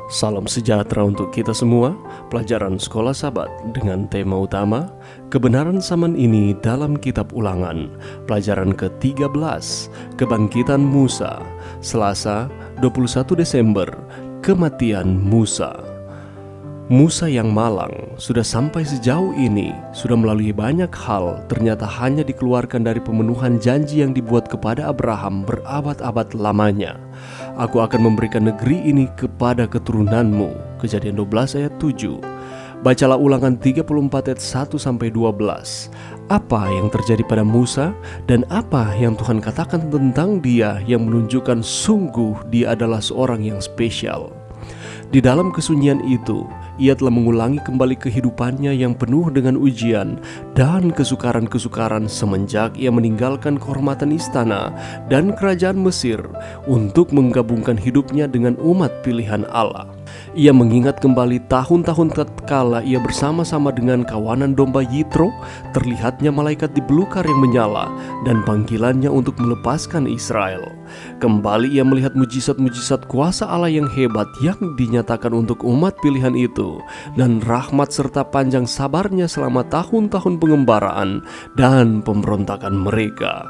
Salam sejahtera untuk kita semua. Pelajaran Sekolah Sabat dengan tema utama Kebenaran Zaman Ini dalam Kitab Ulangan. Pelajaran ke-13, Kebangkitan Musa. Selasa, 21 Desember, Kematian Musa. Musa yang malang sudah sampai sejauh ini, sudah melalui banyak hal, ternyata hanya dikeluarkan dari pemenuhan janji yang dibuat kepada Abraham berabad-abad lamanya. Aku akan memberikan negeri ini kepada keturunanmu. Kejadian 12 ayat 7. Bacalah Ulangan 34 ayat 1-12. Apa yang terjadi pada Musa dan apa yang Tuhan katakan tentang dia yang menunjukkan sungguh dia adalah seorang yang spesial. Di dalam kesunyian itu, ia telah mengulangi kembali kehidupannya yang penuh dengan ujian dan kesukaran-kesukaran semenjak ia meninggalkan kehormatan istana dan kerajaan Mesir untuk menggabungkan hidupnya dengan umat pilihan Allah. Ia mengingat kembali tahun-tahun tatkala ia bersama-sama dengan kawanan domba Yitro, terlihatnya malaikat di belukar yang menyala dan panggilannya untuk melepaskan Israel. Kembali ia melihat mujizat-mujizat kuasa Allah yang hebat yang dinyatakan untuk umat pilihan itu, dan rahmat serta panjang sabarnya selama tahun-tahun pengembaraan dan pemberontakan mereka.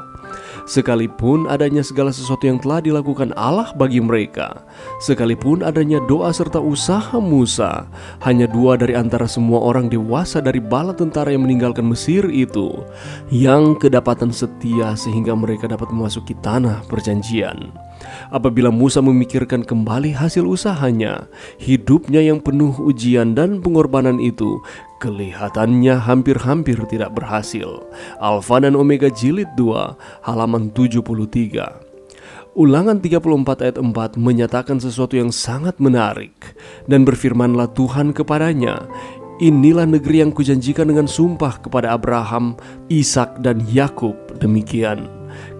Sekalipun adanya segala sesuatu yang telah dilakukan Allah bagi mereka, sekalipun adanya doa serta usaha Musa, hanya 2 dari antara semua orang dewasa dari bala tentara yang meninggalkan Mesir itu yang kedapatan setia sehingga mereka dapat memasuki tanah perjanjian. Apabila Musa memikirkan kembali hasil usahanya, hidupnya yang penuh ujian dan pengorbanan itu kelihatannya hampir-hampir tidak berhasil. Alfa dan Omega Jilid 2, halaman 73. Ulangan 34 ayat 4 menyatakan sesuatu yang sangat menarik. Dan berfirmanlah Tuhan kepadanya, inilah negeri yang kujanjikan dengan sumpah kepada Abraham, Ishak dan Yakub, demikian.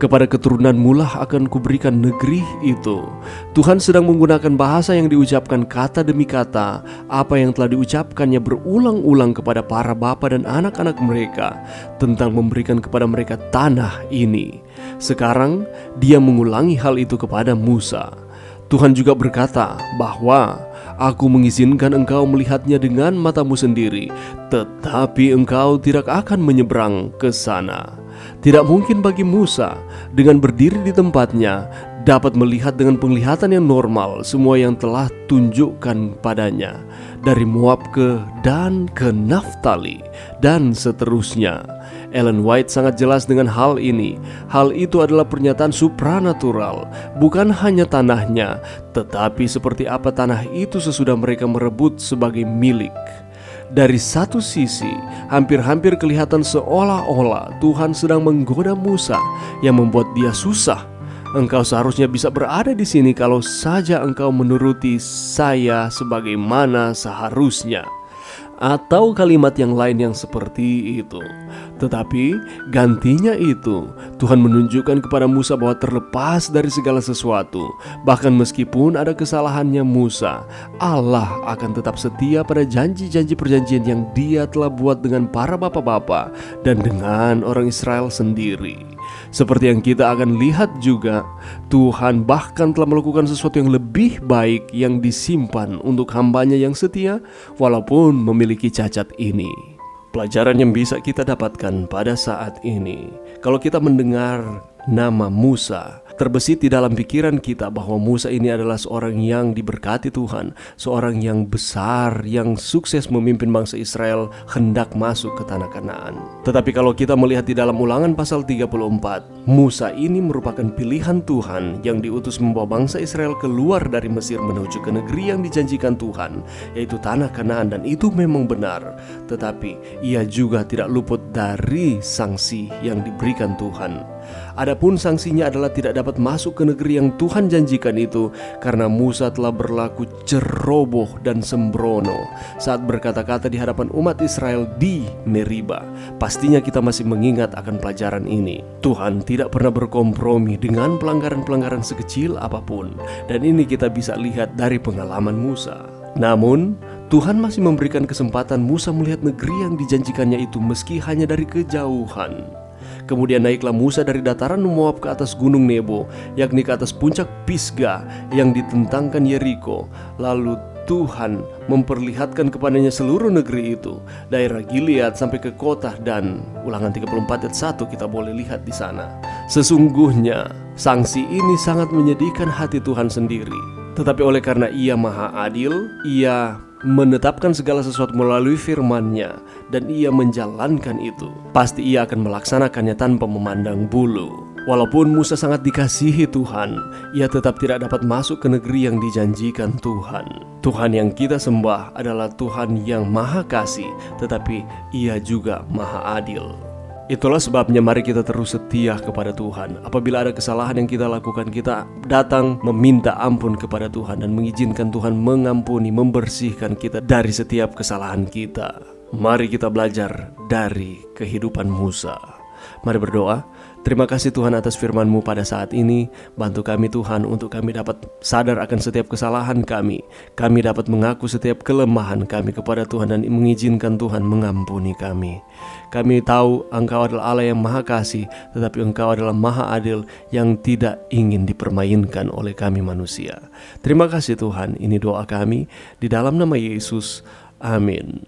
Kepada keturunanmu lah akan kuberikan negeri itu. Tuhan sedang menggunakan bahasa yang diucapkan kata demi kata, apa yang telah diucapkannya berulang-ulang kepada para bapa dan anak-anak mereka tentang memberikan kepada mereka tanah ini. Sekarang dia mengulangi hal itu kepada Musa. Tuhan juga berkata bahwa aku mengizinkan engkau melihatnya dengan matamu sendiri, tetapi engkau tidak akan menyeberang ke sana. Tidak mungkin bagi Musa dengan berdiri di tempatnya dapat melihat dengan penglihatan yang normal semua yang telah tunjukkan padanya, dari Moab ke Dan ke Naftali dan seterusnya. Ellen White sangat jelas dengan hal ini. Hal itu adalah pernyataan supranatural, bukan hanya tanahnya, tetapi seperti apa tanah itu sesudah mereka merebut sebagai milik. Dari satu sisi, hampir-hampir kelihatan seolah-olah Tuhan sedang menggoda Musa yang membuat dia susah. Engkau seharusnya bisa berada di sini kalau saja engkau menuruti saya sebagaimana seharusnya. Atau kalimat yang lain yang seperti itu. Tetapi gantinya itu, Tuhan menunjukkan kepada Musa bahwa terlepas dari segala sesuatu, bahkan meskipun ada kesalahannya Musa, Allah akan tetap setia pada janji-janji perjanjian yang dia telah buat dengan para bapa-bapa dan dengan orang Israel sendiri. Seperti yang kita akan lihat juga, Tuhan bahkan telah melakukan sesuatu yang lebih baik yang disimpan untuk hambanya yang setia walaupun memiliki cacat ini. Pelajaran yang bisa kita dapatkan pada saat ini, kalau kita mendengar nama Musa, terbesit di dalam pikiran kita bahwa Musa ini adalah seorang yang diberkati Tuhan, seorang yang besar, yang sukses memimpin bangsa Israel hendak masuk ke tanah Kanaan. Tetapi kalau kita melihat di dalam Ulangan pasal 34, Musa ini merupakan pilihan Tuhan yang diutus membawa bangsa Israel keluar dari Mesir menuju ke negeri yang dijanjikan Tuhan, yaitu tanah Kanaan, dan itu memang benar. Tetapi ia juga tidak luput dari sanksi yang diberikan Tuhan. Adapun sanksinya adalah tidak dapat masuk ke negeri yang Tuhan janjikan itu karena Musa telah berlaku ceroboh dan sembrono saat berkata-kata di hadapan umat Israel di Meriba. Pastinya kita masih mengingat akan pelajaran ini. Tuhan tidak pernah berkompromi dengan pelanggaran-pelanggaran sekecil apapun, dan ini kita bisa lihat dari pengalaman Musa. Namun Tuhan masih memberikan kesempatan Musa melihat negeri yang dijanjikannya itu meski hanya dari kejauhan. Kemudian naiklah Musa dari dataran Moab ke atas gunung Nebo, yakni ke atas puncak Pisgah yang ditentangkan Yeriko. Lalu Tuhan memperlihatkan kepadanya seluruh negeri itu, daerah Gilead sampai ke kota Dan. Ulangan 34 ayat 1 kita boleh lihat di sana. Sesungguhnya sanksi ini sangat menyedihkan hati Tuhan sendiri. Tetapi oleh karena Ia maha adil, Ia menetapkan segala sesuatu melalui firman-Nya, dan Ia menjalankan itu. Pasti Ia akan melaksanakannya tanpa memandang bulu. Walaupun Musa sangat dikasihi Tuhan, ia tetap tidak dapat masuk ke negeri yang dijanjikan Tuhan. Tuhan yang kita sembah adalah Tuhan yang maha kasih, tetapi Ia juga maha adil. Itulah sebabnya mari kita terus setia kepada Tuhan. Apabila ada kesalahan yang kita lakukan, kita datang meminta ampun kepada Tuhan dan mengizinkan Tuhan mengampuni, membersihkan kita dari setiap kesalahan kita. Mari kita belajar dari kehidupan Musa. Mari berdoa. Terima kasih Tuhan atas firman-Mu pada saat ini. Bantu kami Tuhan untuk kami dapat sadar akan setiap kesalahan kami. Kami dapat mengaku setiap kelemahan kami kepada Tuhan dan mengizinkan Tuhan mengampuni kami. Kami tahu Engkau adalah Allah yang maha kasih, tetapi Engkau adalah maha adil yang tidak ingin dipermainkan oleh kami manusia. Terima kasih Tuhan, ini doa kami di dalam nama Yesus. Amin.